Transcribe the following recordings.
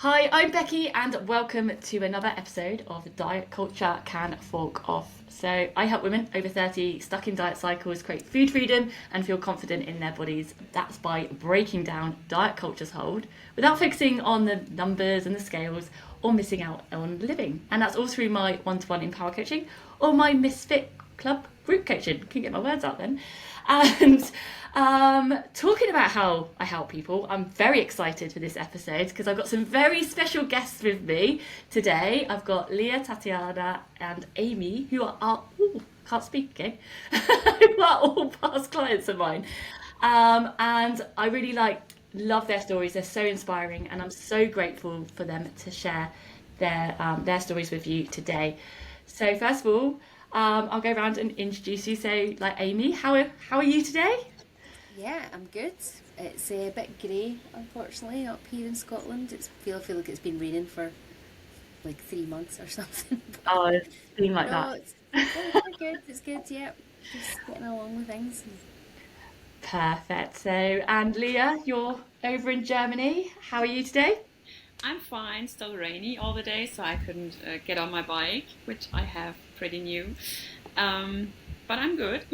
Hi, I'm Becky, and welcome to another episode of Diet Culture Can Fork Off. So, I help women over 30 stuck in diet cycles create food freedom and feel confident in their bodies. That's by breaking down diet culture's hold without fixing on the numbers and the scales or missing out on living. And that's all through my one to one empower coaching or my Misfit Club group coaching. Can get my words out then. And talking about how I help people, I'm very excited for this episode because I've got some very special guests with me today. I've got Leah, Tatiana, and Amy, who are ooh, can't speak, okay, who are all past clients of mine, and I really love their stories. They're so inspiring, and I'm so grateful for them to share their stories with you today. So first of all, I'll go around and introduce you. So, like Amy, how are you today? Yeah, I'm good. It's a bit grey, unfortunately, up here in Scotland. I feel like it's been raining for like 3 months or something. Oh, it's been like No, that. we're good. It's good. Yeah, just getting along with things. Perfect. So, and Leah, you're over in Germany. How are you today? I'm fine, still rainy all the day, so I couldn't get on my bike, which I have pretty new. But I'm good.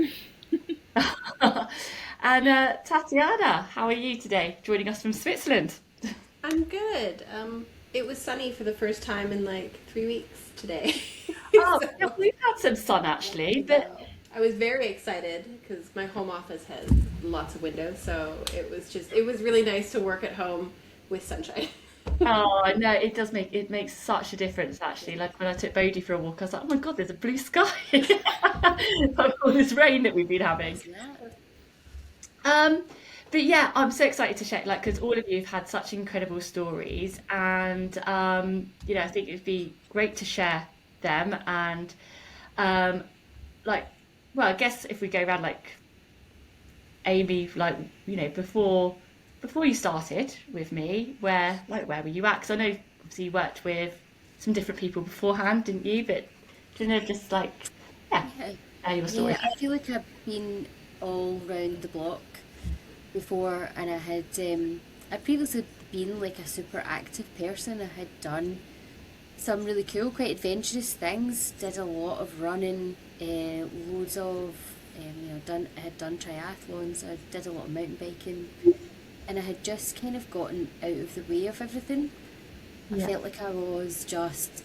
And Tatiana, how are you today? Joining us from Switzerland. I'm good. It was sunny for the first time in like 3 weeks today. Oh, yeah, So, we've had some sun actually, I but know. I was very excited because my home office has lots of windows, so it was really nice to work at home with sunshine. oh no, it makes such a difference actually. Like when I took Bodhi for a walk, I was like, oh my God, there's a blue sky. Like all this rain that we've been having. Isn't that? Um, but yeah, I'm so excited to share, like, because all of you have had such incredible stories, and I think it'd be great to share them. And um, like, well, I guess if we go around, like Amy, like, before you started with me, where were you at? Because I know obviously you worked with some different people beforehand, didn't you? But just like, yeah, Yeah, share your story. yeah. I feel like I've been all round the block before, and I'd previously been like a super active person. I had done some really cool, quite adventurous things. Did a lot of running, loads of, I had done triathlons. I did a lot of mountain biking, and I had just kind of gotten out of the way of everything. I Yeah. felt like I was just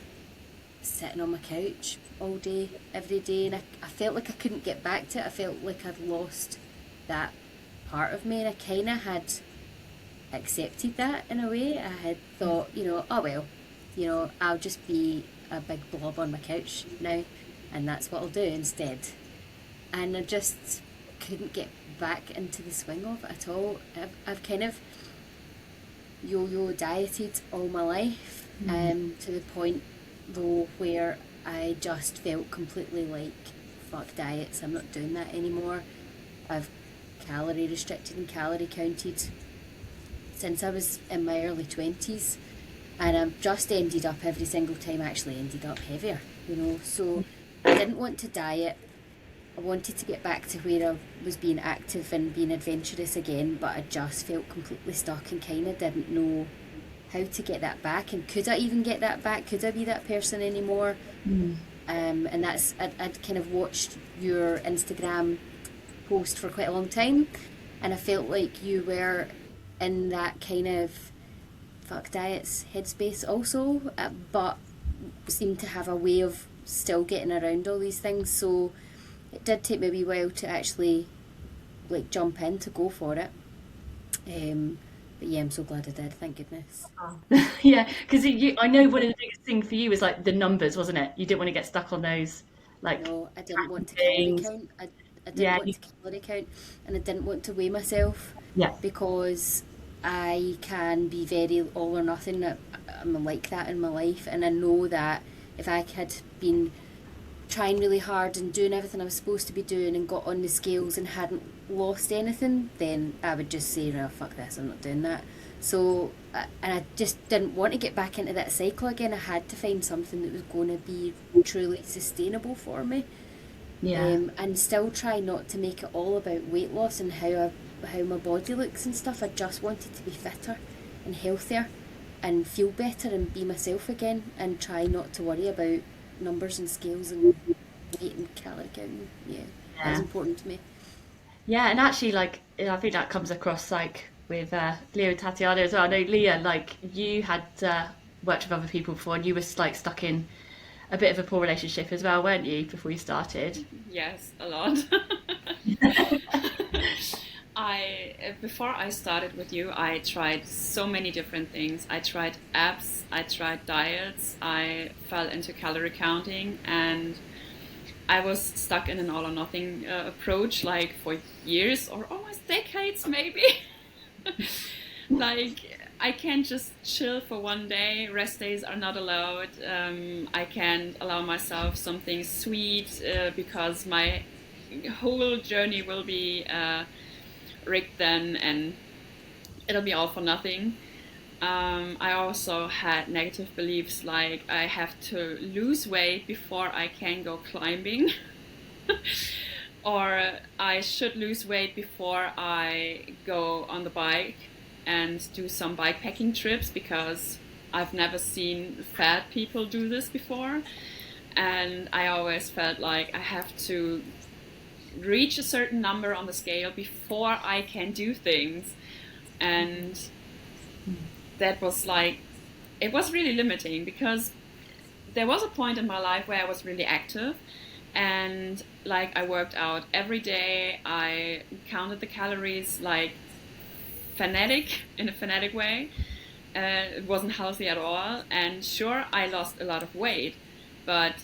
sitting on my couch all day, every day, and I felt like I couldn't get back to it. I felt like I'd lost that part of me, and I kind of had accepted that in a way. I had thought, oh well, I'll just be a big blob on my couch now, and that's what I'll do instead. And I just couldn't get back into the swing of it at all. I've kind of yo-yo dieted all my life, to the point though where I just felt completely like, fuck diets, I'm not doing that anymore. I've calorie restricted and calorie counted since I was in my early 20s, and I've just ended up every single time actually ended up heavier, so I didn't want to diet. I wanted to get back to where I was being active and being adventurous again, but I just felt completely stuck and kind of didn't know how to get that back, and could I even get that back? Could I be that person anymore? And I'd kind of watched your Instagram post for quite a long time, and I felt like you were in that kind of fuck diets headspace also, but seemed to have a way of still getting around all these things. So it did take me a wee while to actually like jump in to go for it. But yeah, I'm so glad I did. Thank goodness. Yeah, because I know one of the biggest things for you was like the numbers, wasn't it? You didn't want to get stuck on those like No, I didn't tracking want to calorie things. count. I didn't Yeah, want to calorie count, and I didn't want to weigh myself yeah, because I can be very all or nothing. I'm like that in my life, and I know that if I had been trying really hard and doing everything I was supposed to be doing and got on the scales and hadn't lost anything, then I would just say, no, fuck this, I'm not doing that. So, and I just didn't want to get back into that cycle again. I had to find something that was going to be truly sustainable for me, yeah, and still try not to make it all about weight loss and how my body looks and stuff. I just wanted to be fitter and healthier, and feel better and be myself again, and try not to worry about numbers and scales and weight and calorie count. Yeah, that was Yeah. important to me. Yeah, and actually, like, I think that comes across like with Leah and Tatiana as well. I know Leah, like, you had worked with other people before, and you were like stuck in a bit of a poor relationship as well, weren't you, before you started? Yes, a lot. I before I started with you, I tried so many different things. I tried apps, I tried diets, I fell into calorie counting, and I was stuck in an all or nothing approach like for years or almost decades, maybe. Like I can't just chill for one day. Rest days are not allowed. I can't allow myself something sweet because my whole journey will be rigged then, and it'll be all for nothing. I also had negative beliefs like I have to lose weight before I can go climbing, or I should lose weight before I go on the bike and do some bike packing trips because I've never seen fat people do this before. And I always felt like I have to reach a certain number on the scale before I can do things. And that was like, it was really limiting because there was a point in my life where I was really active and like I worked out every day. I counted the calories like in a fanatic way. It wasn't healthy at all. And sure, I lost a lot of weight, but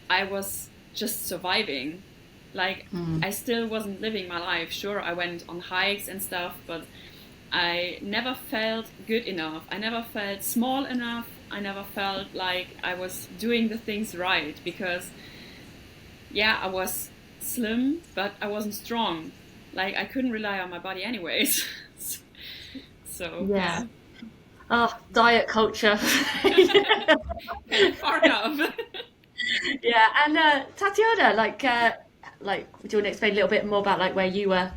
I was just surviving. Like, I still wasn't living my life. Sure, I went on hikes and stuff, but I never felt good enough. I never felt small enough. I never felt like I was doing the things right because, yeah, I was slim, but I wasn't strong. Like, I couldn't rely on my body anyways. So, Yeah. yeah, Oh, diet culture. kind of far up. Yeah, and Tatiana, like, do you want to explain a little bit more about like where you were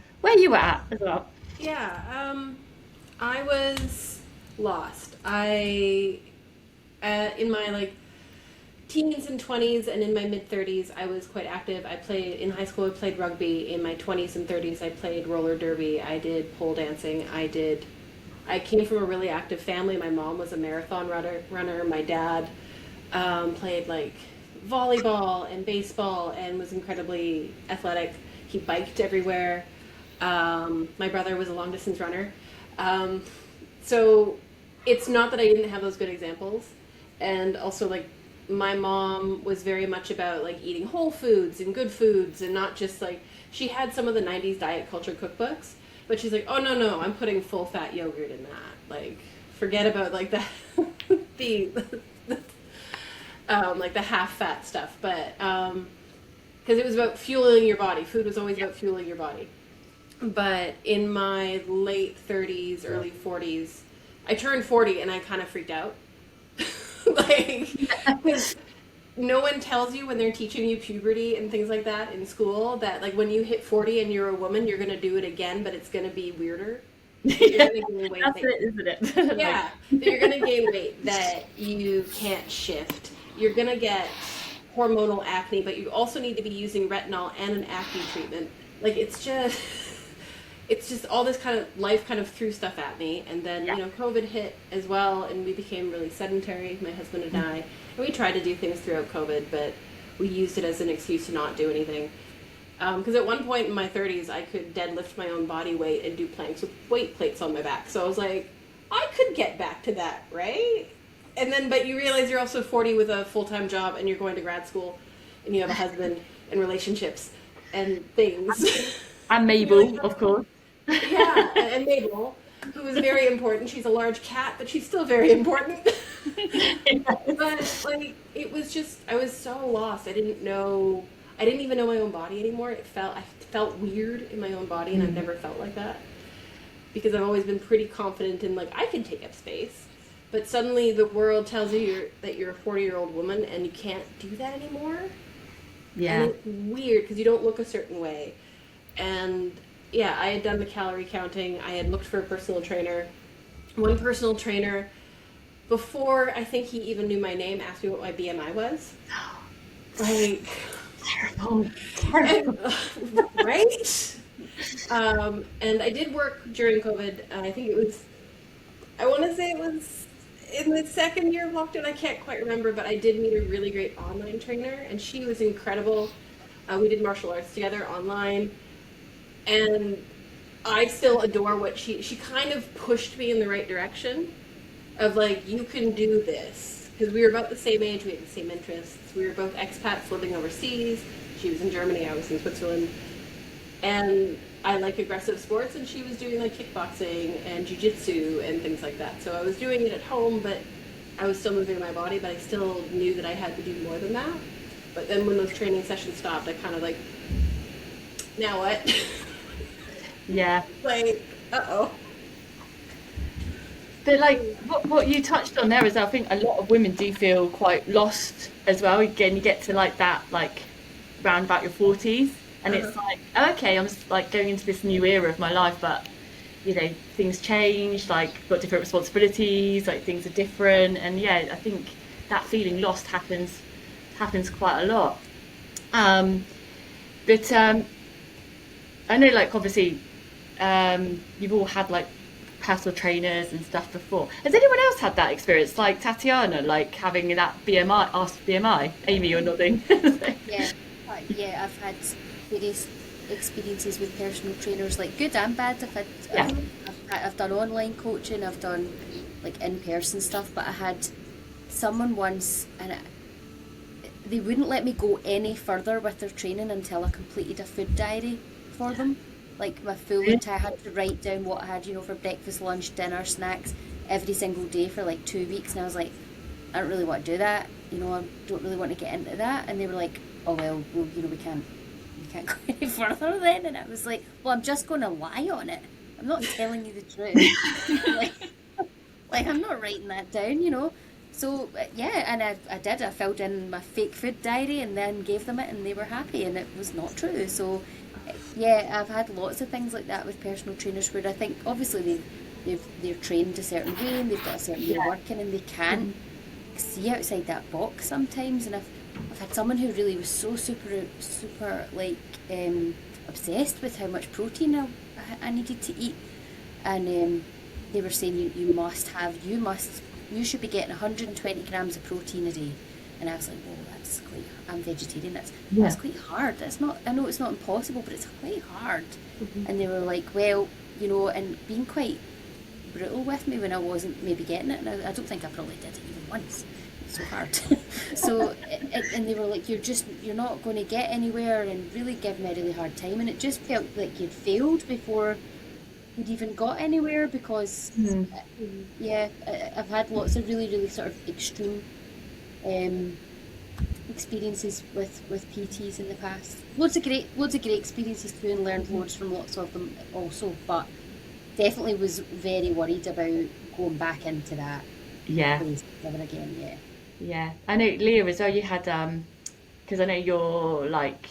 at as well? Yeah, I was lost. In my like teens and 20s and in my mid 30s, I was quite active. I played in high school. I played rugby. In my 20s and 30s, I played roller derby. I did pole dancing. I came from a really active family. My mom was a marathon runner. My dad played like volleyball and baseball and was incredibly athletic. He biked everywhere. My brother was a long distance runner. So it's not that I didn't have those good examples. And also like my mom was very much about like eating whole foods and good foods and not just like she had some of the 90s diet culture cookbooks, but she's like, oh no, I'm putting full fat yogurt in that. Like forget about like the the like the half fat stuff, but because it was about fueling your body. Food was always about fueling your body. But in my late 30s, early 40s, I turned 40 and I kind of freaked out. Like, because no one tells you when they're teaching you puberty and things like that in school that, like, when you hit 40 and you're a woman, you're going to do it again, but it's going to be weirder. You're going to gain weight. That's it, isn't it? Yeah, you're going to gain weight that you can't shift. You're going to get hormonal acne, but you also need to be using retinol and an acne treatment. Like, it's just all this kind of life kind of threw stuff at me. And then, you know, COVID hit as well, and we became really sedentary, my husband and I. And we tried to do things throughout COVID, but we used it as an excuse to not do anything. Because at one point in my 30s, I could deadlift my own body weight and do planks with weight plates on my back. So I was like, I could get back to that, right? And then, but you realize you're also 40 with a full-time job, and you're going to grad school, and you have a husband and relationships and things. And Mabel, of course. Yeah, and Mabel, who is very important. She's a large cat, but she's still very important. But like, it was just, I was so lost. I didn't even know my own body anymore. I felt weird in my own body, and I've never felt like that because I've always been pretty confident in like I can take up space. But suddenly the world tells you that you're a 40-year-old woman and you can't do that anymore. Yeah. And it's weird because you don't look a certain way. And yeah, I had done the calorie counting. I had looked for a personal trainer. One personal trainer before I think he even knew my name, asked me what my BMI was. Like, Terrible. Terrible. right? And I did work during COVID. I think it was, I want to say it was in the second year of lockdown. I can't quite remember, but I did meet a really great online trainer, and she was incredible. We did martial arts together online, and I still adore what she kind of pushed me in the right direction of like, you can do this. Because we were about the same age, we had the same interests. We were both expats living overseas. She was in Germany, I was in Switzerland. And I like aggressive sports, and she was doing like kickboxing and jiu-jitsu and things like that. So I was doing it at home, but I was still moving my body, but I still knew that I had to do more than that. But then when those training sessions stopped, I kind of like, now what? Yeah. Like, uh-oh. But like what you touched on there is, I think a lot of women do feel quite lost as well. Again, you get to like that, like round about your 40s, and it's like, okay, I'm just like going into this new era of my life, but you know, things change, like got different responsibilities, like things are different, and yeah, I think that feeling lost happens quite a lot. But I know, like obviously, you've all had like personal trainers and stuff before. Has anyone else had that experience, like Tatiana, like having that BMI, asked BMI? Amy, you're nodding. Yeah, yeah, I've had various experiences with personal trainers, like good and bad. Yeah. I've done online coaching, I've done like in-person stuff, but I had someone once, and they wouldn't let me go any further with their training until I completed a food diary for them. Like my full entire, I had to write down what I had, for breakfast, lunch, dinner, snacks, every single day for like 2 weeks. And I was like, I don't really want to do that. I don't really want to get into that. And they were like, oh well, we can't go any further then. And I was like, well, I'm just going to lie on it. I'm not telling you the truth. like I'm not writing that down. So yeah, and I did. I filled in my fake food diary and then gave them it, and they were happy, and it was not true. So yeah, I've had lots of things like that with personal trainers where I think obviously they're trained a certain way and they've got a certain way of working, and they can't see outside that box sometimes. And I've had someone who really was so super like obsessed with how much protein I needed to eat, and they were saying you should be getting 120 grams of protein a day. And I was like, whoa, that's quite, I'm vegetarian, that's quite hard. I know it's not impossible, but it's quite hard. And they were like, well, and being quite brutal with me when I wasn't maybe getting it, and I don't think I probably did it even once. It's so hard. And they were like, you're not going to get anywhere, and really give me a really hard time. And it just felt like you'd failed before you'd even got anywhere, because I've had lots of really, really sort of extreme experiences with PTs in the past. Loads of great experiences too, and learned loads from lots of them also, but definitely was very worried about going back into that place ever again. Yeah, I know Leah as well. You had because I know you're like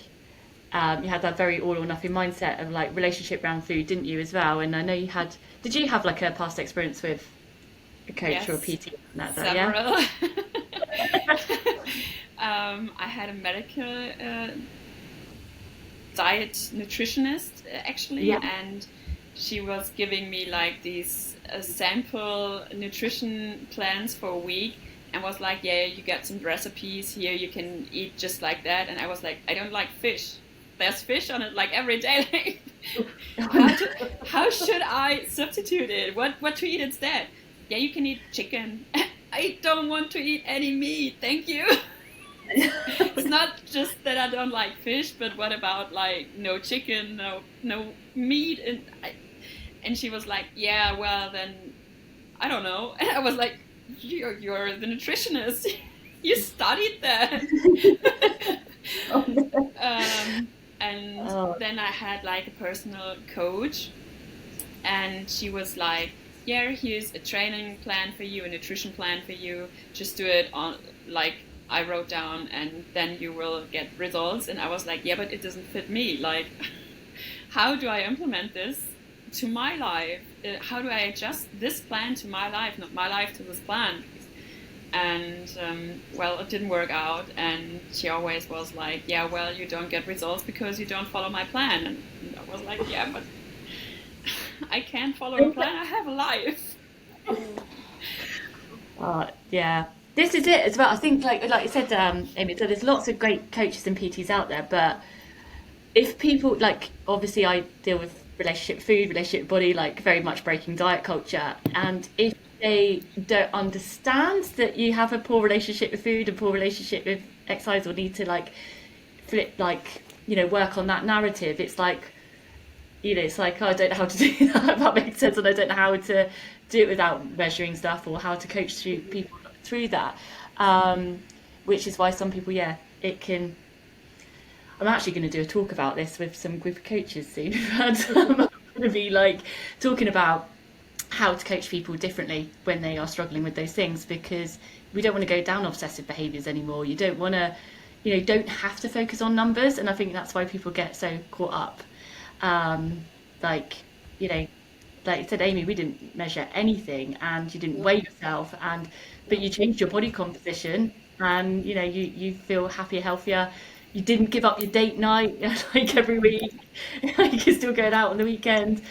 you had that very all or nothing mindset of like relationship around food, didn't you as well? And I know you had. Did you have like a past experience with a coach or a PT? Several. I had a medical diet nutritionist actually, and she was giving me like these sample nutrition plans for a week, and was like, yeah, you get some recipes here, you can eat just like that. And I was like, I don't like fish. There's fish on it like every day. How should I substitute it? What to eat instead? Yeah, you can eat chicken. I don't want to eat any meat, thank you. It's not just that I don't like fish, but what about like no chicken, no meat? And she was like, yeah, well then, I don't know. And I was like, you're the nutritionist. You studied that. Then I had like a personal coach, and she was like, yeah, here's a training plan for you, a nutrition plan for you. Just do it on, like I wrote down, and then you will get results. And I was like, yeah, but it doesn't fit me. Like, how do I implement this to my life? How do I adjust this plan to my life, not my life to this plan? and well, it didn't work out. And she always was like, yeah, well, you don't get results because you don't follow my plan. And I was like, yeah, but I can't follow a plan. I have a life. Yeah, this is it as well. I think, like you said, Amy. So there's lots of great coaches and PTs out there, but if people like, obviously, I deal with relationship with food, relationship with body, like very much breaking diet culture, and if they don't understand that you have a poor relationship with food, a poor relationship with exercise, or need to like flip, like work on that narrative, it's like it's like, oh, I don't know how to do that, if that makes sense, and I don't know how to do it without measuring stuff or how to coach through people through that. Which is why some people, yeah, it can. I'm actually going to do a talk about this with some group of coaches soon. I'm going to be like talking about how to coach people differently when they are struggling with those things, because we don't want to go down obsessive behaviours anymore. You don't want to, don't have to focus on numbers, and I think that's why people get so caught up. Like, like you said, Amy, we didn't measure anything, and you didn't weigh yourself, but you changed your body composition, and you feel happier, healthier. You didn't give up your date night like every week. Like, you're still going out on the weekend.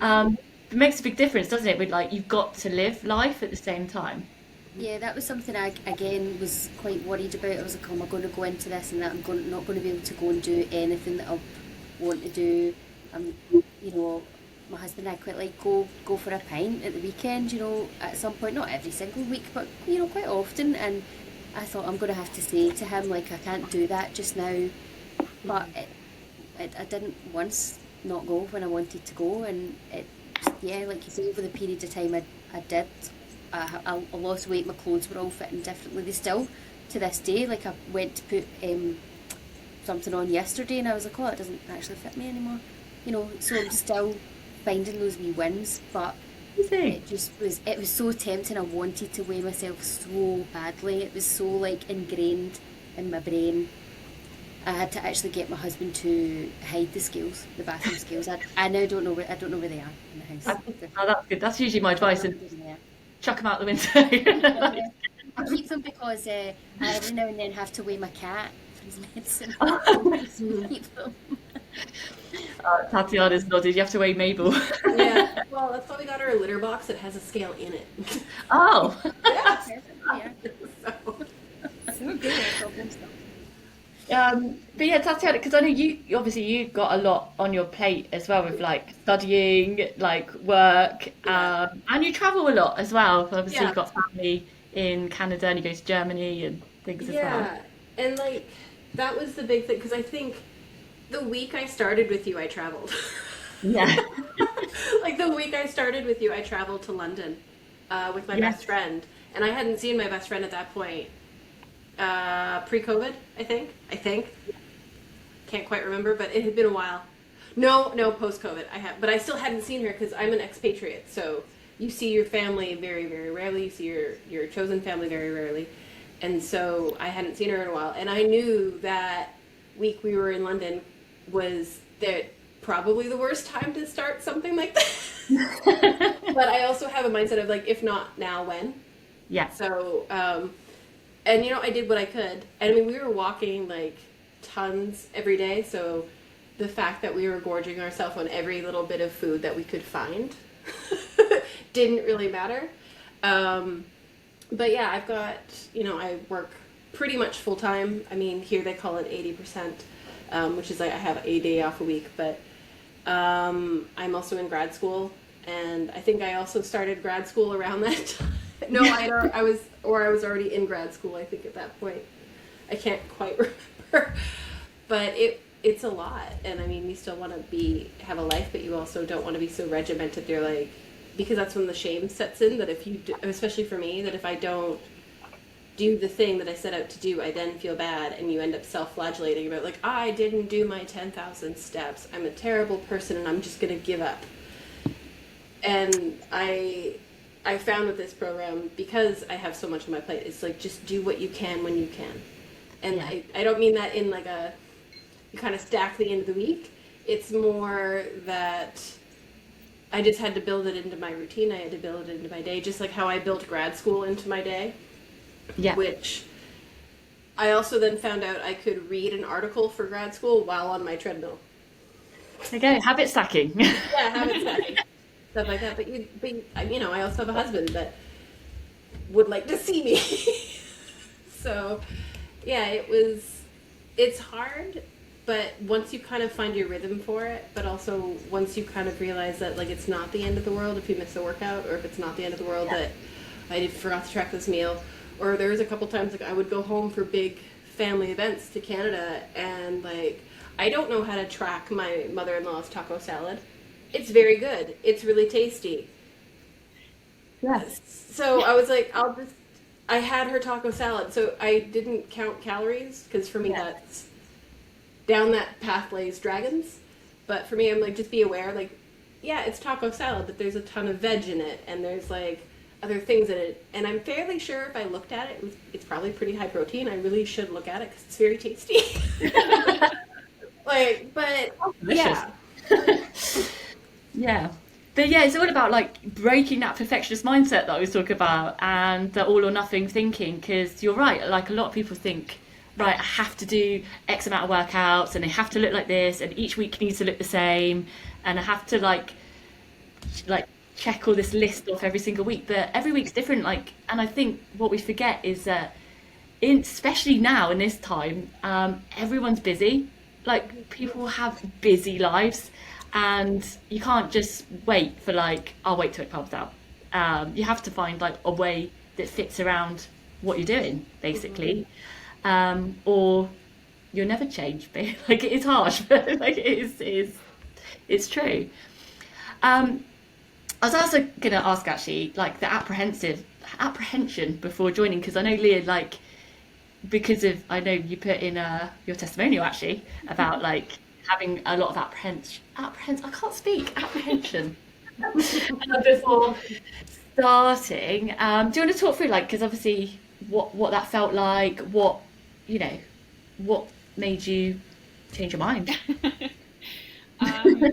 It makes a big difference, doesn't it? With like, you've got to live life at the same time. Yeah, that was something I again was quite worried about. I was like, oh, am I going to go into this and that not going to be able to go and do anything that I want to do? My husband and I quite like go for a pint at the weekend, at some point, not every single week, but quite often. And I thought, I'm going to have to say to him, like, I can't do that just now. But I didn't once not go when I wanted to go, and like you say, over the period of time I did, I lost weight. My clothes were all fitting differently. They still, to this day, like, I went to put something on yesterday, and I was like, oh, it doesn't actually fit me anymore. So I'm still finding those wee wins, but it was so tempting. I wanted to weigh myself so badly. It was so like ingrained in my brain. I had to actually get my husband to hide the scales, the bathroom scales. I now don't know where they are in the house. Oh, that's good. That's usually my advice, and chuck them out the window. I keep them because I every now and then have to weigh my cat for his medicine. Keep them. Tatiana's nodded. You have to weigh Mabel. Yeah, well, that's why we got her a litter box that has a scale in it. Oh. Yes. Yeah. So good. But yeah, Tatiana, because I know you've got a lot on your plate as well, with like studying, like work, and you travel a lot as well. Obviously, you've got family in Canada, and you go to Germany and things as well. Yeah, and like that was the big thing, because I think the week I started with you, I traveled. Yeah. Like the week I started with you, I traveled to London with my best friend, and I hadn't seen my best friend at that point. Pre-COVID, I think. Can't quite remember, but it had been a while. No, post-COVID. But I still hadn't seen her because I'm an expatriate. So you see your family very, very rarely. You see your chosen family very rarely. And so I hadn't seen her in a while. And I knew that week we were in London was probably the worst time to start something like that. But I also have a mindset of like, if not now, when? Yeah. So, and I did what I could. And I mean, we were walking like tons every day. So the fact that we were gorging ourselves on every little bit of food that we could find didn't really matter. But yeah, I've got, I work pretty much full time. I mean, here they call it 80%, which is like I have a day off a week. But I'm also in grad school. And I think I also started grad school around that time. No, I was already in grad school, I think, at that point. I can't quite remember. But it's a lot. And I mean, you still want to have a life, but you also don't want to be so regimented. You're like, because that's when the shame sets in, that if you do, especially for me, that if I don't do the thing that I set out to do, I then feel bad, and you end up self-flagellating about like, I didn't do my 10,000 steps. I'm a terrible person, and I'm just going to give up. And I found with this program, because I have so much on my plate, it's like, just do what you can when you can. And yeah. I don't mean that in like you kind of stack the end of the week. It's more that I just had to build it into my routine. I had to build it into my day, just like how I built grad school into my day. Yeah. which I also then found out I could read an article for grad school while on my treadmill. There you go, habit stacking. Yeah, habit stacking, stuff like that. I also have a husband that would like to see me. So, yeah, it's hard, but once you kind of find your rhythm for it, but also once you kind of realize that, like, it's not the end of the world if you miss a workout, or if it's not the end of the world that I forgot to track this meal, or there was a couple times, like, I would go home for big family events to Canada, and, like, I don't know how to track my mother-in-law's taco salad. It's very good. It's really tasty. Yes. So I was like, I had her taco salad, so I didn't count calories, because for me that's down that path lays dragons. But for me, I'm like, just be aware, like, yeah, it's taco salad, but there's a ton of veg in it, and there's like other things in it. And I'm fairly sure if I looked at it, it's probably pretty high protein. I really should look at it because it's very tasty. Like, but yeah. Yeah. But yeah, it's all about like breaking that perfectionist mindset that I was talking about and the all or nothing thinking. Because you're right, like a lot of people think, right, I have to do X amount of workouts and they have to look like this, and each week needs to look the same, and I have to like check all this list off every single week. But every week's different. Like, and I think what we forget is that, especially now in this time, everyone's busy. Like people have busy lives, and you can't just wait for like, I'll wait till it calms down. You have to find like a way that fits around what you're doing, basically, or you'll never change. Like it is harsh, but like it's true. Um, I was also going to ask actually, like the apprehension before joining, because I know Leah, like because of I know you put in your testimonial actually about like having a lot of apprehension. I can't speak apprehension before starting. Do you want to talk through like because obviously what that felt like, you know, what made you change your mind? Um,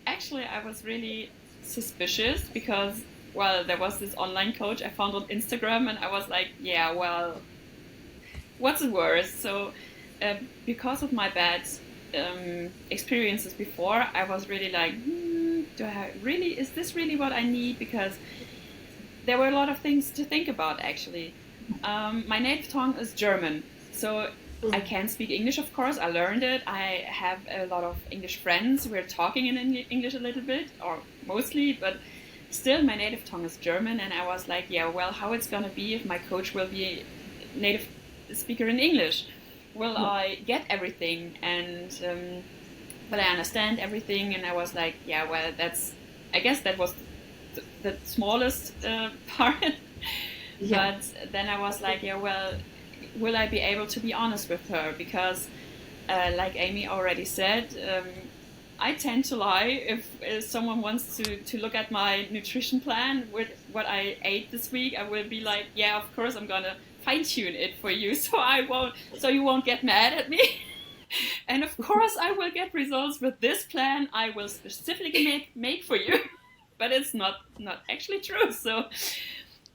Actually, I was really suspicious because, well, there was this online coach I found on Instagram, and I was like, yeah, well, what's worse? So, because of my bad experiences before, I was really like, is this really what I need? Because there were a lot of things to think about, actually. My native tongue is German, so I can speak English, of course. I learned it. I have a lot of English friends. We're talking in English a little bit, or mostly, but still my native tongue is German. And I was like, yeah, well, how it's going to be if my coach will be a native speaker in English? Will I get everything? And but I understand everything. And I was like, yeah, well, I guess that was the smallest part. Yeah. But then I was like, yeah, well, will I be able to be honest with her? Because, like Amy already said, I tend to lie. If someone wants to look at my nutrition plan with what I ate this week, I will be like, yeah, of course, I'm gonna fine tune it for you, so you won't get mad at me. And of course, I will get results with this plan. I will specifically make for you, but it's not actually true. So.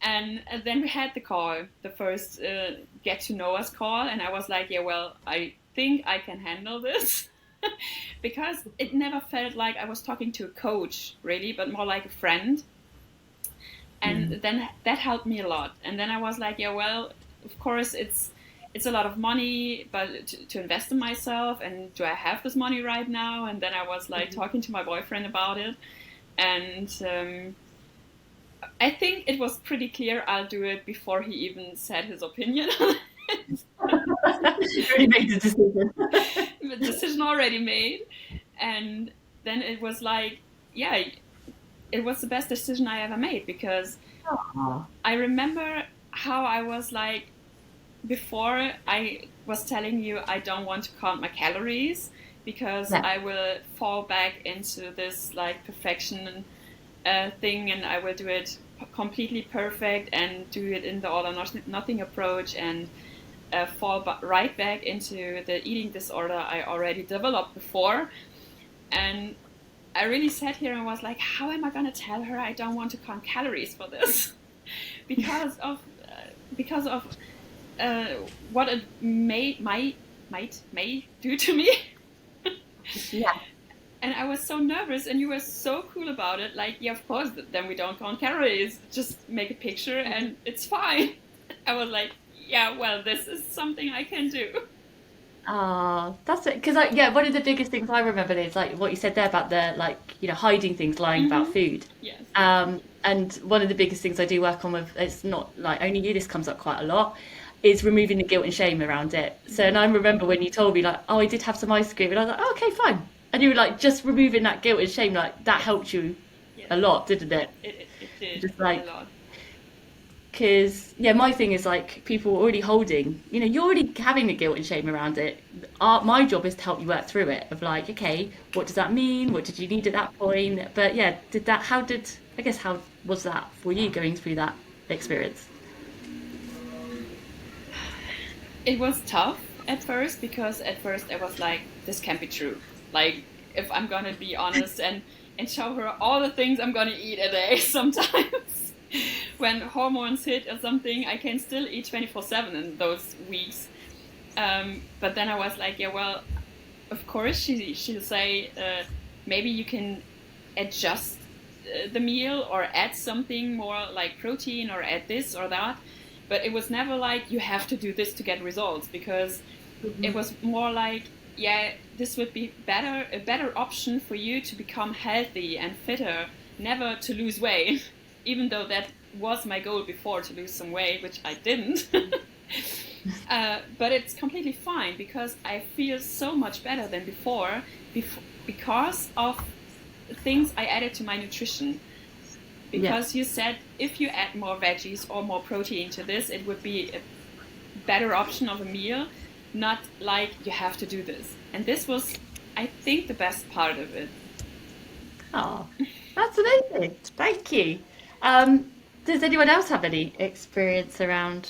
And then we had the call, the first get to know us call, and I was like, yeah, well, I think I can handle this. Because it never felt like I was talking to a coach, really, but more like a friend. And then that helped me a lot. And then I was like, yeah, well, of course, it's a lot of money, but to invest in myself, and do I have this money right now? And then I was like talking to my boyfriend about it, and I think it was pretty clear I'll do it before he even said his opinion on it. Already made the decision. The decision already made. And then it was like, yeah, it was the best decision I ever made, because I remember how I was like, before I was telling you I don't want to count my calories because I will fall back into this like perfection thing, and I will do it completely perfect and do it in the all or nothing approach, and fall right back into the eating disorder I already developed before. And I really sat here and was like, how am I going to tell her I don't want to count calories for this? because of what it may do to me. Yeah. And I was so nervous, and you were so cool about it. Like, yeah, of course, then we don't count calories. Just make a picture, and it's fine. I was like, yeah, well, this is something I can do. Ah, that's it. Because like, yeah, one of the biggest things I remember is like what you said there about the like, hiding things, lying about food. Yes. And one of the biggest things I do work on with, it's not like only you, this comes up quite a lot, is removing the guilt and shame around it. So, and I remember when you told me like, oh, I did have some ice cream, and I was like, oh, okay, fine. And you were like, just removing that guilt and shame, like that helped you Yes. a lot, didn't it? It did Just like, a lot. because yeah, my thing is like people are already holding, you're already having the guilt and shame around it. My job is to help you work through it. Of like, okay, what does that mean? What did you need at that point? But yeah, how was that for you going through that experience? It was tough at first, because at first I was like, this can't be true. Like, if I'm gonna be honest and show her all the things I'm gonna eat a day, sometimes when hormones hit or something, I can still eat 24/7 in those weeks. But then I was like, yeah, well, of course she'll say, maybe you can adjust the meal or add something more like protein or add this or that. But it was never like, you have to do this to get results, because it was more like, yeah, this would be a better option for you to become healthy and fitter, never to lose weight, even though that was my goal before, to lose some weight, which I didn't. But it's completely fine, because I feel so much better than before because of things I added to my nutrition. Because you said if you add more veggies or more protein to this, it would be a better option of a meal, not like you have to do this. And this was, I think, the best part of it. Oh, that's amazing. Thank you. Does anyone else have any experience around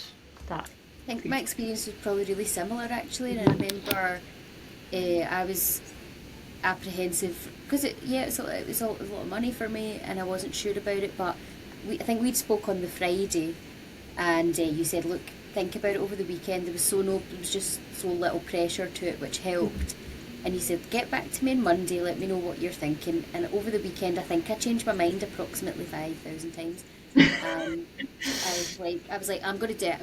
that? I think my experience was probably really similar, actually. And I remember I was apprehensive because it was a lot of money for me, and I wasn't sure about it. But I think we'd spoke on the Friday, and you said, look, think about it over the weekend. There was just so little pressure to it, which helped. And you said, get back to me on Monday, let me know what you're thinking. And over the weekend, I think I changed my mind approximately 5,000 times. I was like, I'm going to do it.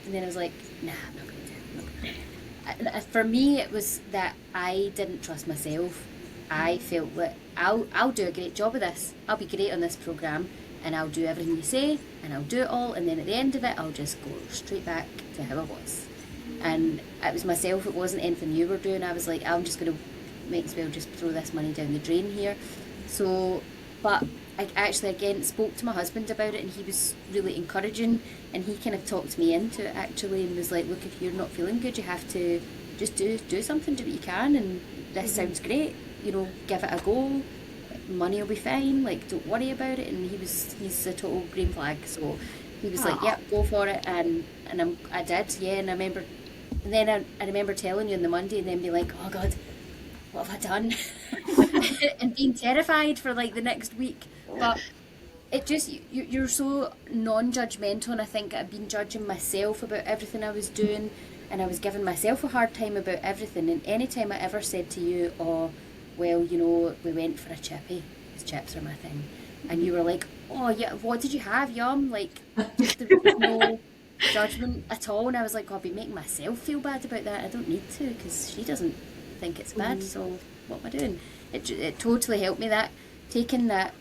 And then I was like, nah, I'm not going to do it. I'm not gonna do it. And for me, it was that I didn't trust myself. I felt that I'll do a great job of this. I'll be great on this programme, and I'll do everything you say, and I'll do it all. And then at the end of it, I'll just go straight back to how I was. And it was myself, it wasn't anything you were doing. I was like, I'm just going to might as well just throw this money down the drain here. So, but I actually again spoke to my husband about it, and he was really encouraging, and he kind of talked me into it actually, and was like, look, if you're not feeling good, you have to just do something, do what you can, and this sounds great, give it a go, money will be fine, like, don't worry about it. And he's a total green flag, so he was like, yep, go for it. And I did, yeah. And then I remember telling you on the Monday, and then be like, oh God, what have I done? And being terrified for like the next week. But it just, you're so non-judgmental, and I think I've been judging myself about everything I was doing, and I was giving myself a hard time about everything. And any time I ever said to you, oh, well, we went for a chippy, because chips are my thing, and you were like, oh yeah, what did you have, yum? Like, just there was no judgment at all. And I was like, oh, I'll be making myself feel bad about that. I don't need to, because she doesn't think it's bad, so what am I doing? It totally helped me, that taking that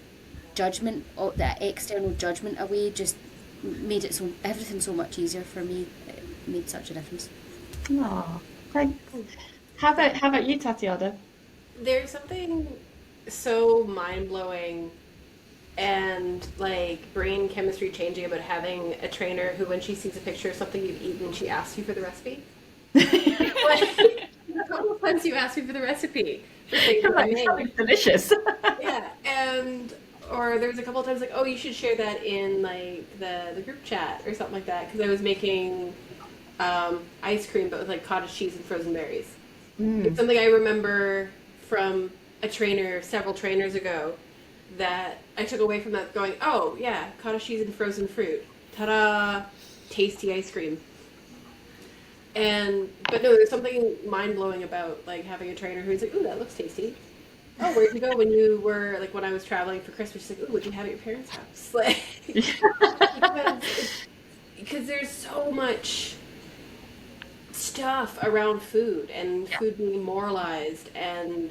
judgment, that external judgment away, just made it so everything so much easier for me. It made such a difference. Oh, thanks. How about you, Tatiana? There's something so mind-blowing and like brain chemistry changing about having a trainer who, when she sees a picture of something you've eaten, she asks you for the recipe. Like, a couple of times you asked me for the recipe for things that I made. Something delicious. Yeah, or there was a couple of times like, oh, you should share that in like the group chat or something like that, because I was making ice cream but with like cottage cheese and frozen berries. It's something I remember from a trainer several trainers ago that I took away from that, going, oh yeah, cottage cheese and frozen fruit, ta-da, tasty ice cream. But no, there's something mind blowing about like having a trainer who's like, "Ooh, that looks tasty." Oh, where'd you go when you were like when I was traveling for Christmas? She's like, "Ooh, what'd you have at your parents' house?" Like, because there's so much stuff around food and food being moralized, and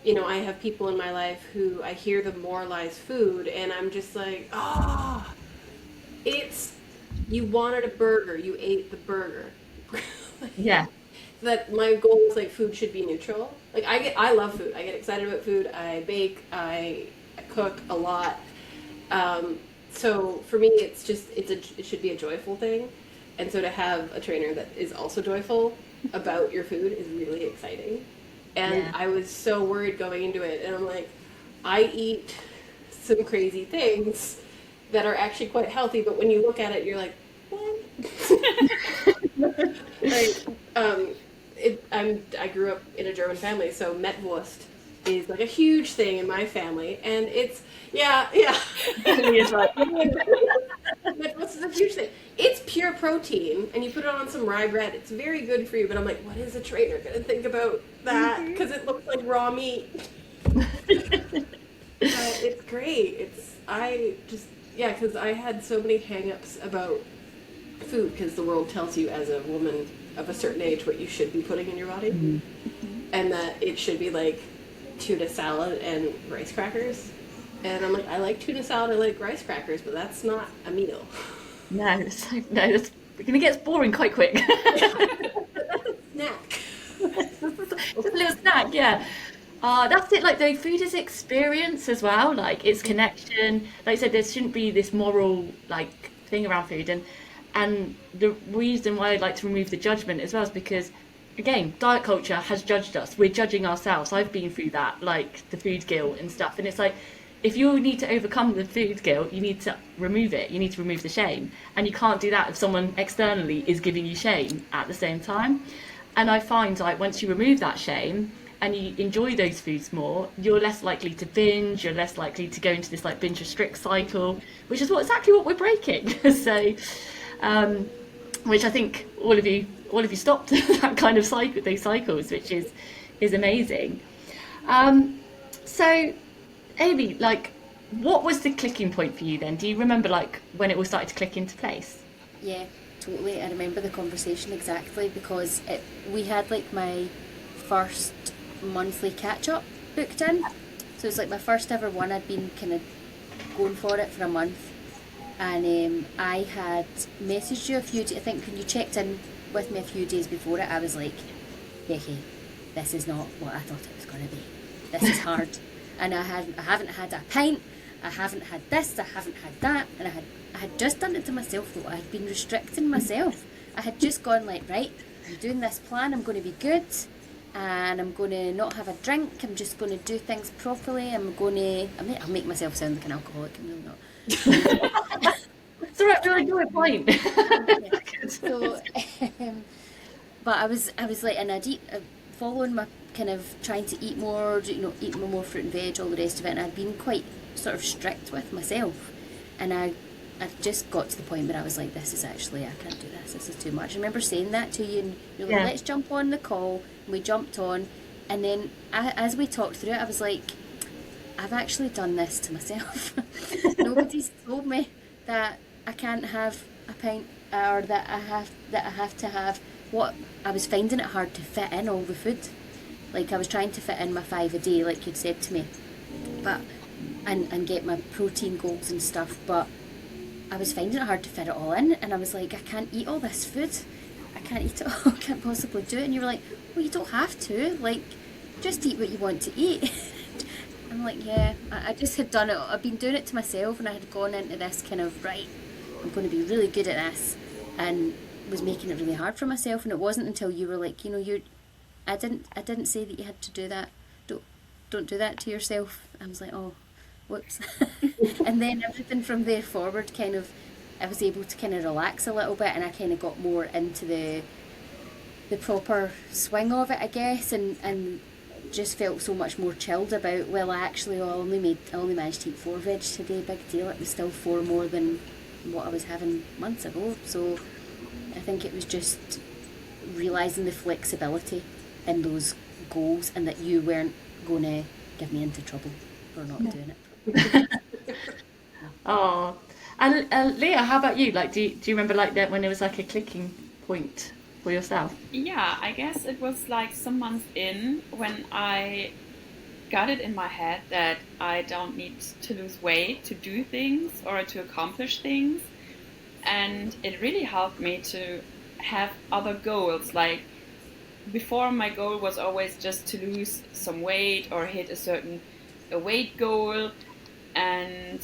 I have people in my life who I hear them moralize food, and I'm just like, oh, it's you wanted a burger, you ate the burger. Yeah. That my goal is like food should be neutral. Like I love food. I get excited about food. I bake. I cook a lot. So for me, it should be a joyful thing, and so to have a trainer that is also joyful about your food is really exciting. And I was so worried going into it, and I'm like, I eat some crazy things that are actually quite healthy, but when you look at it, you're like, what? Like, I grew up in a German family, so Metwurst is like a huge thing in my family, and it's It's like, Metwurst is a huge thing. It's pure protein, and you put it on some rye bread. It's very good for you, but I'm like, what is a trainer gonna think about that? Because it looks like raw meat. It's great. Because I had so many hang-ups about food, because the world tells you as a woman of a certain age what you should be putting in your body, and that it should be like tuna salad and rice crackers. And I'm like, I like tuna salad, I like rice crackers, but that's not a meal. no, it's like, no, it's going to get boring quite quick. Snack. It's a little snack, yeah. That's it. Like the food is experience as well. Like it's connection. Like I said, there shouldn't be this moral like thing around food, and the reason why I'd like to remove the judgment as well is because, again, diet culture has judged us. We're judging ourselves. I've been through that, like the food guilt and stuff. And it's like, if you need to overcome the food guilt, you need to remove it. You need to remove the shame, and you can't do that if someone externally is giving you shame at the same time. And I find like once you remove that shame and you enjoy those foods more, you're less likely to binge, you're less likely to go into this like binge restrict cycle, which is exactly what we're breaking. So which I think all of you stopped that kind of cycle, those cycles, which is amazing. So Amy, like, what was the clicking point for you then? Do you remember like when it all started to click into place? Yeah, totally. I remember the conversation exactly, because we had like my first monthly catch up booked in. So it's like my first ever one. I'd been kind of going for it for a month, and I had messaged you a few days. I think when you checked in with me a few days before it, I was like, Becky, this is not what I thought it was going to be. This is hard. And I haven't had a pint, I haven't had this, I haven't had that, and I had just done it to myself though. I had been restricting myself. I had just gone like, right, I'm doing this plan, I'm going to be good, and I'm going to not have a drink, I'm just going to do things properly, I'll make myself sound like an alcoholic, I'm really not. It's alright, really do a point. So, but I was like, and I'd following my kind of trying to eat more, eat more fruit and veg, all the rest of it, and I'd been quite sort of strict with myself, and I just got to the point where I was like, this is actually, I can't do this is too much. I remember saying that to you, and you're like, let's jump on the call, and we jumped on, and then as we talked through it, I was like, I've actually done this to myself. Nobody's told me that I can't have a pint, or that I have to have what I was finding it hard to fit in all the food. Like I was trying to fit in my 5 a day, like you'd said to me, but and get my protein goals and stuff, but I was finding it hard to fit it all in, and I was like, I can't eat all this food. I can't eat it all. I can't possibly do it. And you were like, well, you don't have to. Like, just eat what you want to eat. I'm like, yeah. I just had done it. I've been doing it to myself, and I had gone into this kind of, right, I'm going to be really good at this, and was making it really hard for myself. And it wasn't until you were like, I didn't say that you had to do that. Don't do that to yourself. I was like, oh, whoops. And then everything from there forward, kind of, I was able to kind of relax a little bit, and I kind of got more into the proper swing of it, I guess, and just felt so much more chilled about, well, I only managed to eat 4 veg today, big deal. It was still 4 more than what I was having months ago. So I think it was just realising the flexibility in those goals, and that you weren't going to give me into trouble for not doing it. Oh, and Leah, how about you? Like, do you remember like that when there was like a clicking point for yourself? Yeah, I guess it was like some months in when I got it in my head that I don't need to lose weight to do things or to accomplish things. And it really helped me to have other goals. Like before, my goal was always just to lose some weight or hit a weight goal. And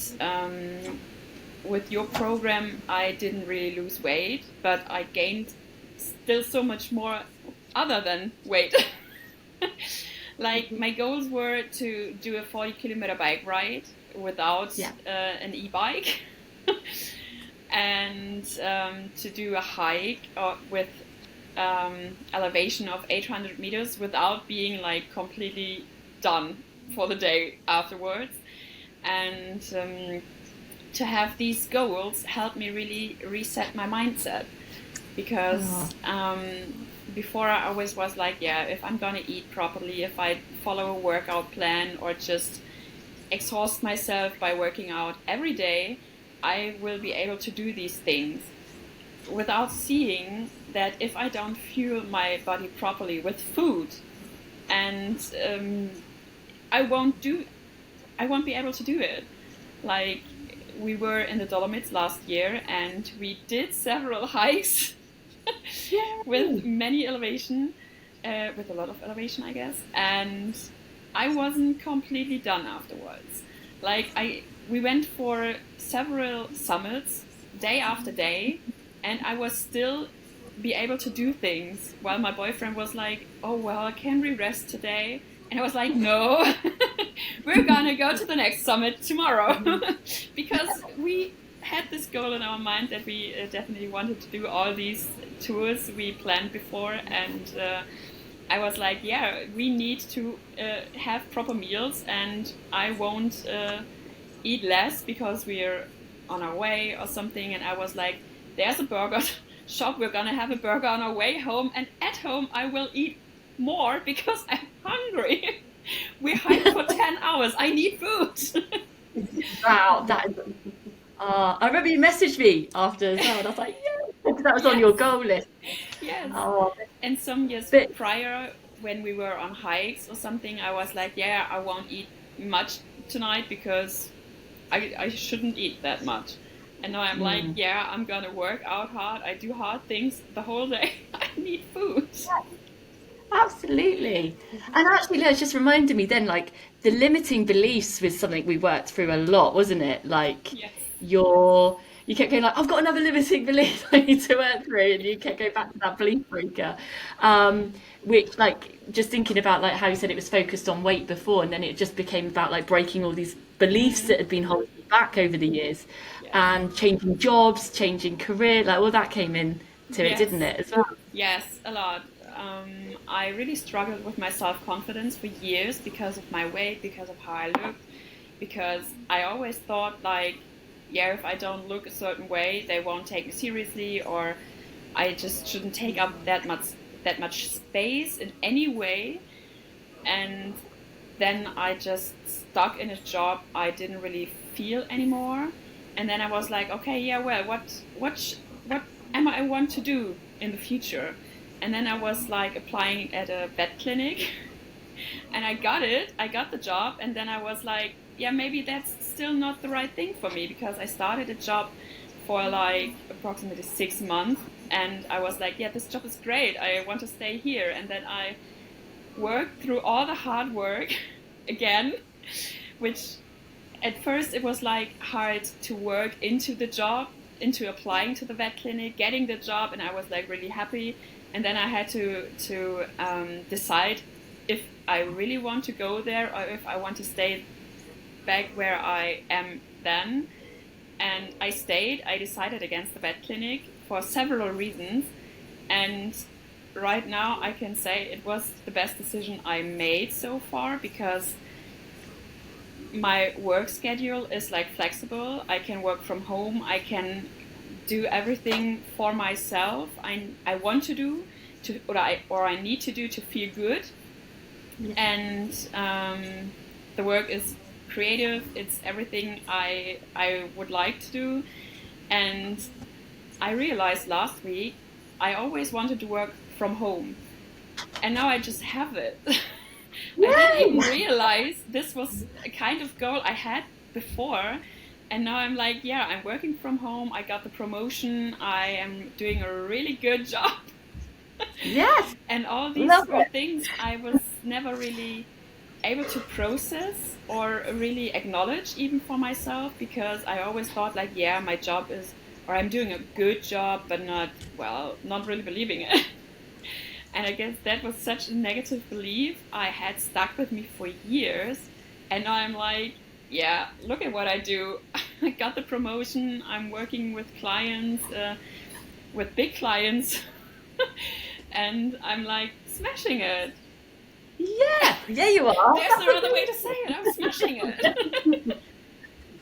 with your program, I didn't really lose weight, but I gained still so much more other than weight. Like my goals were to do a 40-kilometer bike ride without an e-bike, and to do a hike with elevation of 800 meters without being like completely done for the day afterwards. And to have these goals helped me really reset my mindset, because before I always was like, yeah, if I'm gonna eat properly, if I follow a workout plan or just exhaust myself by working out every day, I will be able to do these things, without seeing that if I don't fuel my body properly with food, and I won't be able to do it. Like, we were in the Dolomites last year and we did several hikes with many elevation, with a lot of elevation, I guess. And I wasn't completely done afterwards. Like, we went for several summits, day after day, and I was still be able to do things, while my boyfriend was like, oh, well, can we rest today? And I was like, no, we're gonna go to the next summit tomorrow. Because we had this goal in our mind that we definitely wanted to do all these tours we planned before. And I was like, yeah, we need to have proper meals, and I won't eat less because we're on our way or something. And I was like, there's a burger shop, we're gonna have a burger on our way home, and at home I will eat more because I'm hungry. We hiked for 10 hours. I need food. Wow, that is. I remember you messaged me after as well, and I was like, yeah, because that was on your goal list. Yes. Oh, And some years but prior, when we were on hikes or something, I was like, yeah, I won't eat much tonight because I shouldn't eat that much. And now I'm like, yeah, I'm gonna work out hard. I do hard things the whole day. I need food. yeah, absolutely. And actually, Leah, it's just reminded me then, like, the limiting beliefs was something we worked through a lot, wasn't it? Like, Yes. you kept going like, I've got another limiting belief I need to work through, and you kept going back to that belief breaker. Which, like, just thinking about like how you said it was focused on weight before, and then it just became about like breaking all these beliefs that had been holding you back over the years, Yes. and changing jobs, changing career, like all that came in to it, Yes. didn't it, as well? Yes, a lot. I really struggled with my self-confidence for years because of my weight, because of how I looked, because I always thought like, yeah, if I don't look a certain way, they won't take me seriously, or I just shouldn't take up that much space in any way. And then I just stuck in a job I didn't really feel anymore. And then I was like, okay, yeah, well, what am I want to do in the future? And then I was like applying at a vet clinic, and I got the job. And then I was like, yeah, maybe that's still not the right thing for me, because I started a job for like approximately 6 months, and I was like, yeah, this job is great, I want to stay here. And then I worked through all the hard work again, which at first it was like hard to work into the job, into applying to the vet clinic, getting the job, and I was like really happy. And then I had to decide if I really want to go there or if I want to stay back where I am then. And I stayed. I decided against the vet clinic for several reasons. And right now I can say it was the best decision I made so far, because my work schedule is like flexible. I can work from home. I can do everything for myself I want to do to, or I need to do to feel good. Yeah. And the work is creative. It's everything I would like to do. And I realized last week I always wanted to work from home, and now I just have it. I didn't even realize this was a kind of goal I had before, and now I'm like, yeah, I'm working from home. I got the promotion. I am doing a really good job. Yes. And all these were things I was never really able to process or really acknowledge even for myself, because I always thought like, yeah, my job is, or I'm doing a good job, but not really believing it. And I guess that was such a negative belief I had stuck with me for years. And now I'm like, yeah, look at what I do. I got the promotion. I'm working with clients, with big clients. And I'm like smashing it. Yeah, you are. There's no other way to say it. I'm smashing it.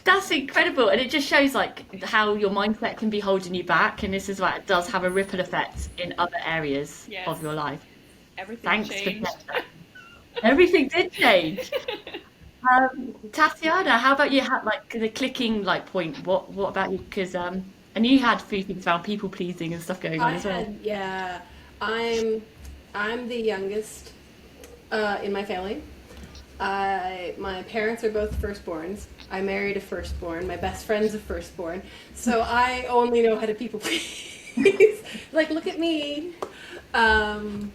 That's incredible, and it just shows like how your mindset can be holding you back, and this is why it does have a ripple effect in other areas of your life. Everything changed. Everything did change. Tatiana, how about you? Had like the clicking like point. What about you? Because and you had a few things around people pleasing and stuff going on as well. Yeah, I'm the youngest in my family. My parents are both firstborns. I married a firstborn. My best friend's a firstborn. So I only know how to people please. Like, look at me. And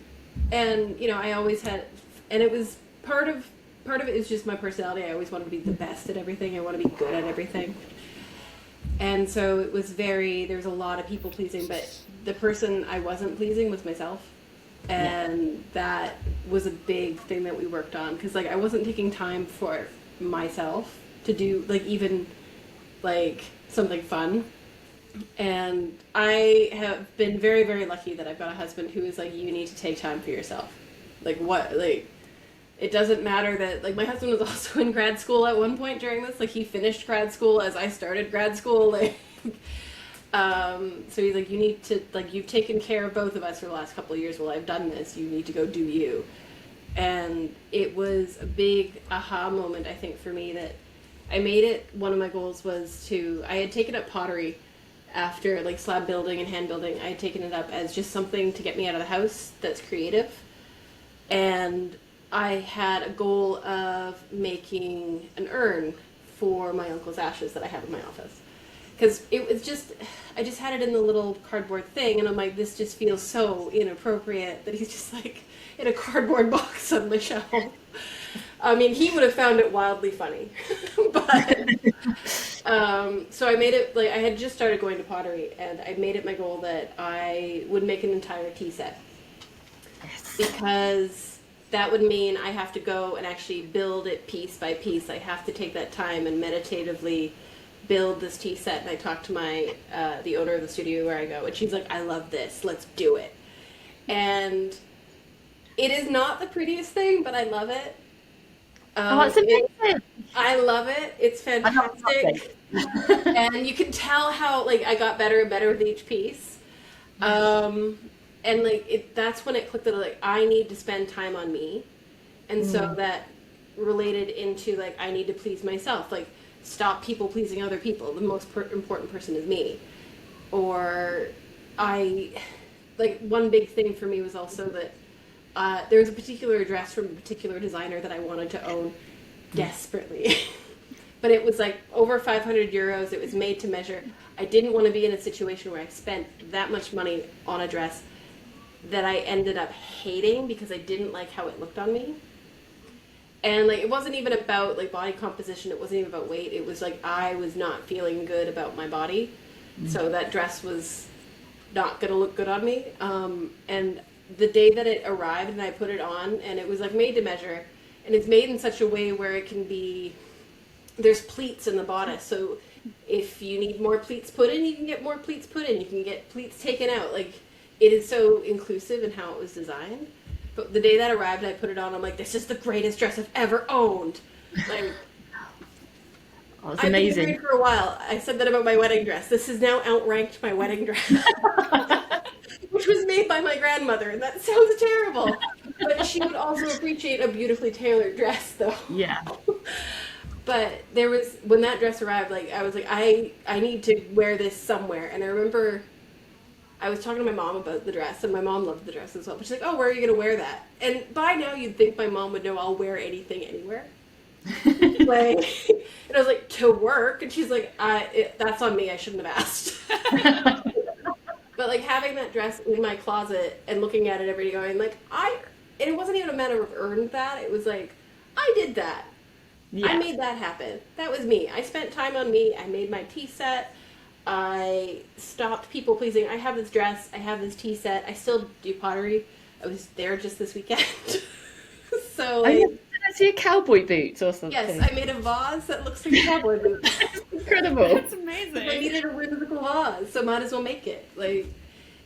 I always had, and it was part of it is just my personality. I always wanted to be the best at everything. I want to be good at everything. And so it was there's a lot of people pleasing, but the person I wasn't pleasing was myself. And that was a big thing that we worked on, because like I wasn't taking time for myself to do like even like something fun. And I have been very, very lucky that I've got a husband who is like, you need to take time for yourself. It doesn't matter that like my husband was also in grad school at one point during this. Like he finished grad school as I started grad school. So he's like, you need to, like, you've taken care of both of us for the last couple of years while I've done this. You need to go do you. And it was a big aha moment, I think, for me, that I made it. One of my goals was I had taken up pottery after like slab building and hand building. I had taken it up as just something to get me out of the house that's creative. And I had a goal of making an urn for my uncle's ashes that I have in my office. Because it was just, I just had it in the little cardboard thing, and I'm like, this just feels so inappropriate that he's just like in a cardboard box on my shelf. I mean, he would have found it wildly funny. But, so I made it, like, I had just started going to pottery, and I made it my goal that I would make an entire tea set. Because that would mean I have to go and actually build it piece by piece. I have to take that time and meditatively build this tea set. And I talked to the owner of the studio where I go, and she's like, I love this, let's do it. And it is not the prettiest thing, but I love it. It's amazing. I love it. It's fantastic. And you can tell how like I got better and better with each piece. And like that's when it clicked that like I need to spend time on me. And so that related into like I need to please myself. Like stop people pleasing other people. The most important person is me. Or one big thing for me was also that there was a particular dress from a particular designer that I wanted to own desperately. But it was like over 500 euros. It was made to measure. I didn't want to be in a situation where I spent that much money on a dress that I ended up hating because I didn't like how it looked on me. And like it wasn't even about like body composition. It wasn't even about weight. It was like I was not feeling good about my body. So that dress was not going to look good on me. And the day that it arrived and I put it on, and it was like made to measure, and it's made in such a way where it can be, there's pleats in the bodice. So if you need more pleats put in, you can get more pleats put in. You can get pleats taken out. Like it is so inclusive in how it was designed. But the day that arrived, I put it on. I'm like, this is the greatest dress I've ever owned. Like, oh, it's amazing. I've been married for a while. I said that about my wedding dress. This has now outranked my wedding dress. which was made by my grandmother, and that sounds terrible. But she would also appreciate a beautifully tailored dress, though. Yeah. But there was, when that dress arrived, like, I was like, I need to wear this somewhere. And I remember I was talking to my mom about the dress, and my mom loved the dress as well. But she's like, oh, where are you going to wear that? And by now you'd think my mom would know I'll wear anything anywhere. Like, and I was like, to work? And she's like, that's on me, I shouldn't have asked. But like having that dress in my closet and looking at it every day going like, and it wasn't even a matter of earned that, it was like, I did that. Yeah. I made that happen. That was me. I spent time on me. I made my tea set. I stopped people pleasing. I have this dress. I have this tea set. I still do pottery. I was there just this weekend. So like, did I see a cowboy boots or something? Yes, I made a vase that looks like a cowboy boot. Incredible. That's amazing. I needed a whimsical vase, so might as well make it. Like,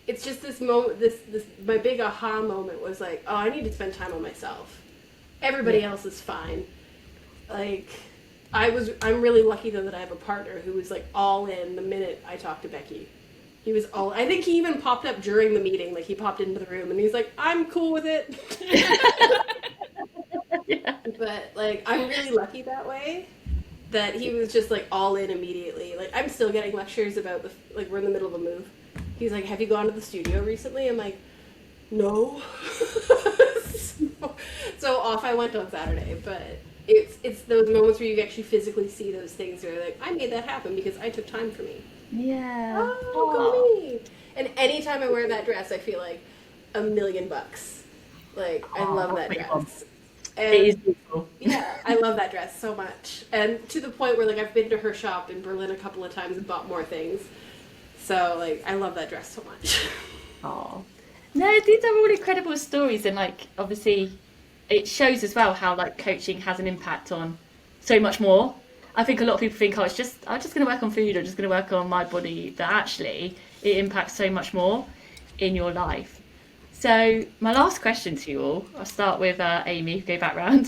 it's just this moment, this my big aha moment was like, oh, I need to spend time on myself. Everybody else is fine. Like, I'm really lucky though that I have a partner who was like all in the minute I talked to Becky. He was all, I think he even popped up during the meeting, like he popped into the room and he's like, I'm cool with it. Yeah. But like, I'm really lucky that way, that he was just like all in immediately. Like, I'm still getting lectures about like we're in the middle of a move. He's like, have you gone to the studio recently? I'm like, no. So off I went on Saturday, but it's those moments where you actually physically see those things where you're like, I made that happen because I took time for me. Yeah. Oh, go me. And anytime I wear that dress, I feel like $1,000,000. Like, I love that dress. And, it is beautiful. Yeah, I love that dress so much. And to the point where, like, I've been to her shop in Berlin a couple of times and bought more things. So, like, I love that dress so much. Oh. No, these are all incredible stories, and like obviously it shows as well how like coaching has an impact on so much more. I think a lot of people think, oh, I'm just going to work on food, or just going to work on my body, but actually it impacts so much more in your life. So my last question to you all, I'll start with Amy, go back round.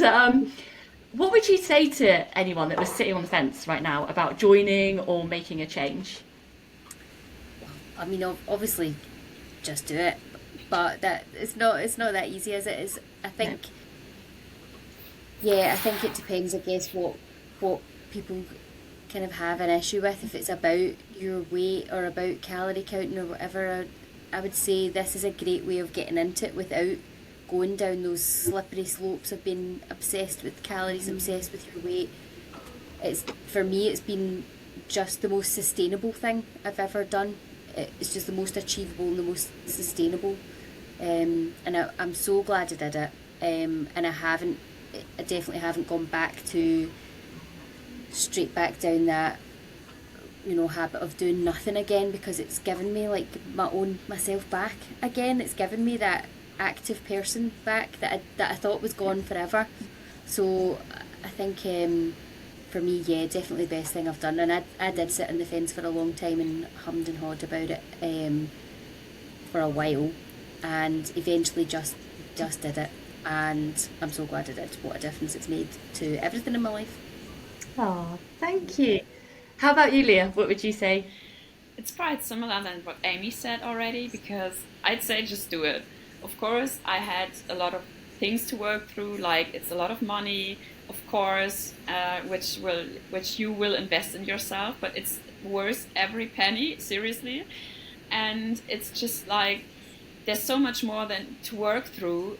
What would you say to anyone that was sitting on the fence right now about joining or making a change? I mean, obviously, just do it, but that it's not that easy as it is. I think, I think it depends. I guess what people kind of have an issue with, if it's about your weight or about calorie counting or whatever. I would say this is a great way of getting into it without going down those slippery slopes of being obsessed with calories, obsessed with your weight. For me, it's been just the most sustainable thing I've ever done. It's just the most achievable and the most sustainable, and I'm so glad I did it. And I definitely haven't gone back to straight back down that habit of doing nothing again, because it's given me like myself back again. It's given me that active person back that I thought was gone forever. So I think for me, definitely the best thing I've done. And I did sit on the fence for a long time and hummed and hawed about it for a while, and eventually just did it. And I'm so glad I did. What a difference it's made to everything in my life. Oh, thank you. How about you, Leah? What would you say? It's quite similar than what Amy said already, because I'd say just do it. Of course, I had a lot of things to work through, like it's a lot of money, of course, which you will invest in yourself, but it's worth every penny, seriously. And it's just like there's so much more than to work through,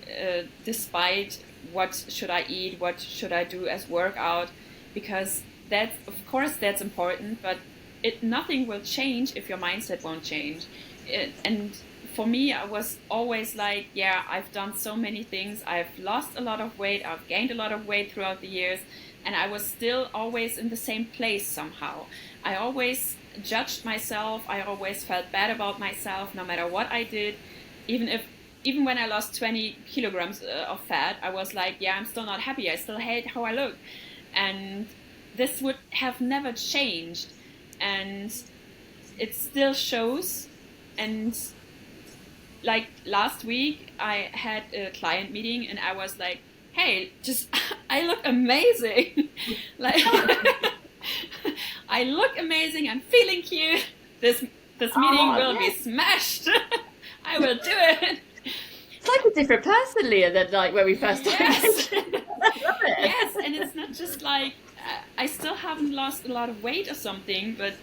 despite what should I eat, what should I do as workout, because that's important, but nothing will change if your mindset won't change. And for me, I was always like, I've done so many things. I've lost a lot of weight. I've gained a lot of weight throughout the years. And I was still always in the same place somehow. I always judged myself. I always felt bad about myself, no matter what I did. Even when I lost 20 kilograms of fat, I was like, I'm still not happy. I still hate how I look. And this would have never changed. And it still shows. And like last week, I had a client meeting and I was like, hey, I look amazing. Like, I look amazing. I'm feeling cute. This meeting will be smashed. I will do it. It's like a different person, Leah, than like when we first started. Yes. I love it. Yes, and it's not just like I still haven't lost a lot of weight or something, but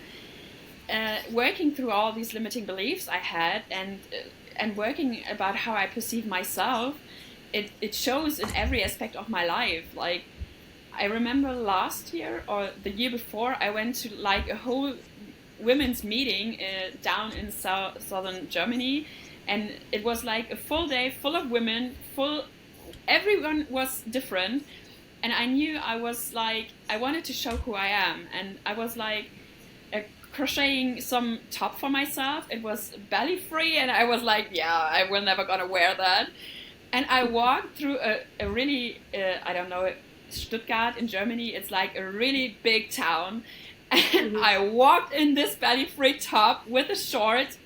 working through all these limiting beliefs I had, and working about how I perceive myself, it shows in every aspect of my life. Like, I remember last year or the year before, I went to like a whole women's meeting down in southern Germany, and it was like a full day full of women, everyone was different, and I knew I was like, I wanted to show who I am, and I was like crocheting some top for myself. It was belly free, and I was like, yeah, I will never gonna wear that. And I walked through a really, I don't know, Stuttgart in Germany, it's like a really big town. And I walked in this belly free top with a short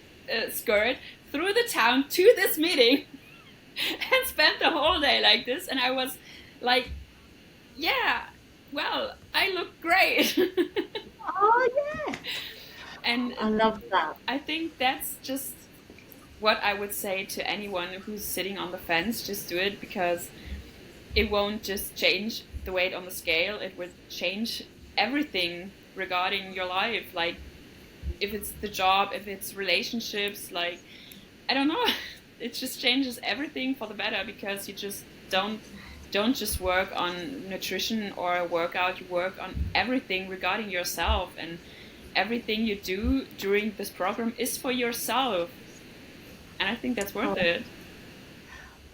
skirt through the town to this meeting and spent the whole day like this. And I was like, yeah, well, I look great. Oh, yeah. And I love that. I think that's just what I would say to anyone who's sitting on the fence. Just do it, because it won't just change the weight on the scale, it will change everything regarding your life. Like, if it's the job, if it's relationships, like, I don't know, it just changes everything for the better, because you just don't just work on nutrition or a workout, you work on everything regarding yourself, and everything you do during this program is for yourself, and I think that's worth it.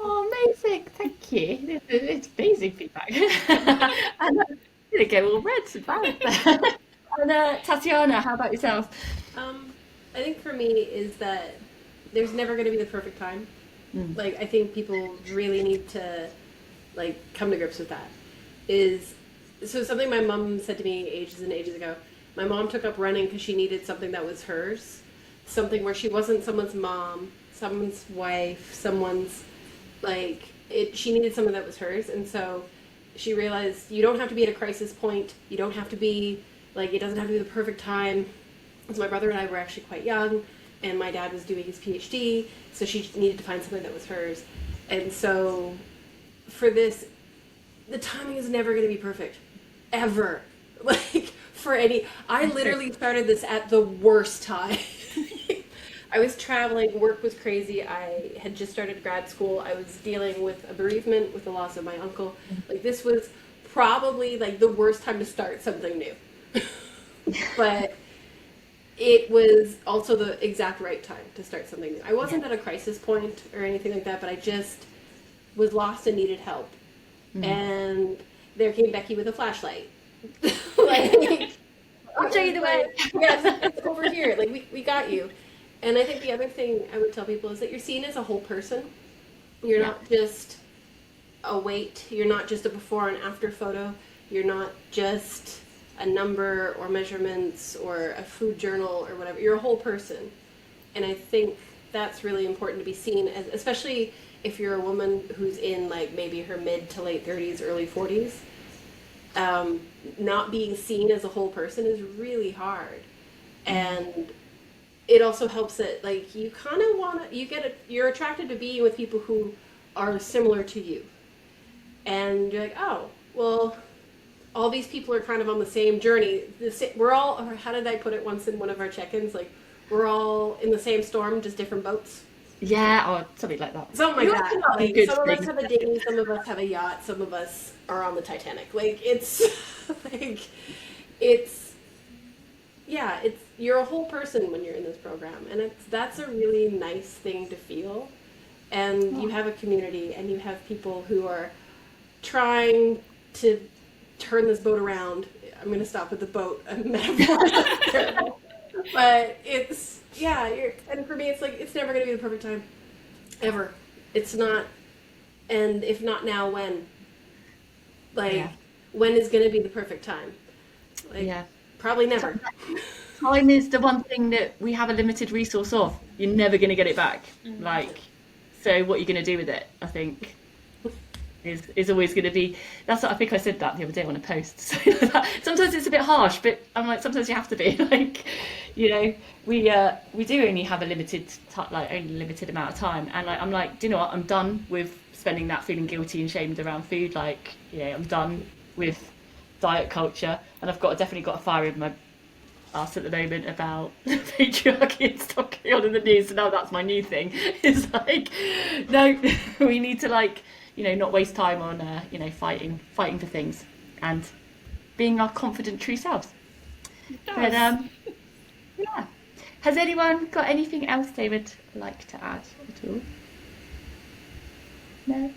Oh, amazing. Thank you. It's amazing feedback. And I'm going to go all red about that. And Tatiana, how about yourself? I think for me is that there's never going to be the perfect time. Like, I think people really need to like come to grips with that. So something my mom said to me ages and ages ago. My mom took up running because she needed something that was hers, something where she wasn't someone's mom, someone's wife, someone's like it. She needed something that was hers, and so she realized you don't have to be at a crisis point. You don't have to be like, it doesn't have to be the perfect time. So my brother and I were actually quite young, and my dad was doing his PhD, so she needed to find something that was hers. And so for this, the timing is never going to be perfect, ever. Like, for any, I literally started this at the worst time. I was traveling, work was crazy, I had just started grad school, I was dealing with a bereavement, with the loss of my uncle. Like, this was probably like the worst time to start something new. But it was also the exact right time to start something new. I wasn't at a crisis point or anything like that, but I just was lost and needed help. And there came Becky with a flashlight. Like, I'll show you the way. Yes, it's over here. Like, we got you. And I think the other thing I would tell people is that you're seen as a whole person. You're not just a weight. You're not just a before and after photo. You're not just a number or measurements or a food journal or whatever. You're a whole person. And I think that's really important to be seen as, especially if you're a woman who's in like maybe her mid to late 30s, early 40s. Not being seen as a whole person is really hard. And it also helps that like you kind of want to, you're attracted to being with people who are similar to you. And you're like, oh, well, all these people are kind of on the same journey. We're all, or how did I put it once in one of our check-ins? Like, we're all in the same storm, just different boats. Yeah, or something like that. Something like that. Like, good some of us thing. have a dinghy, some of us have a yacht, some of us are on the Titanic. Like, it's like, you're a whole person when you're in this program, and that's a really nice thing to feel. And you have a community, and you have people who are trying to turn this boat around. I'm going to stop with the boat metaphor. But it's, and for me, it's like, it's never going to be the perfect time. Ever. It's not. And if not now, when? Like, when is going to be the perfect time? Like, probably never. Time is the one thing that we have a limited resource of. You're never going to get it back. Like, so what are you going to do with it, I think? is always going to be. That's what I think I said that the other day on a post. So sometimes it's a bit harsh, but I'm like, sometimes you have to be like, we do only have a only limited amount of time, and like I'm like, do you know what? I'm done with spending that feeling guilty and shamed around food. Like, I'm done with diet culture, and I've definitely got a fire in my ass at the moment about patriarchy and stuff going on in the news. So now that's my new thing. It's like, no, we need to not waste time on fighting for things and being our confident true selves. But yeah. Has anyone got anything else they would like to add at all? No?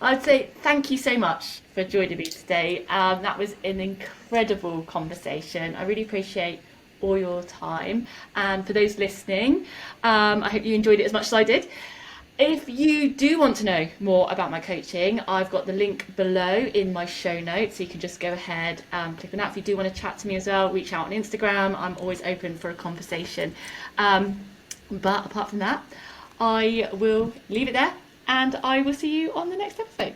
I'd say thank you so much for joining me today. That was an incredible conversation. I really appreciate all your time. And for those listening, I hope you enjoyed it as much as I did. If you do want to know more about my coaching, I've got the link below in my show notes, so you can just go ahead and click on that. If you do want to chat to me as well, reach out on Instagram. I'm always open for a conversation. But apart from that, I will leave it there, and I will see you on the next episode.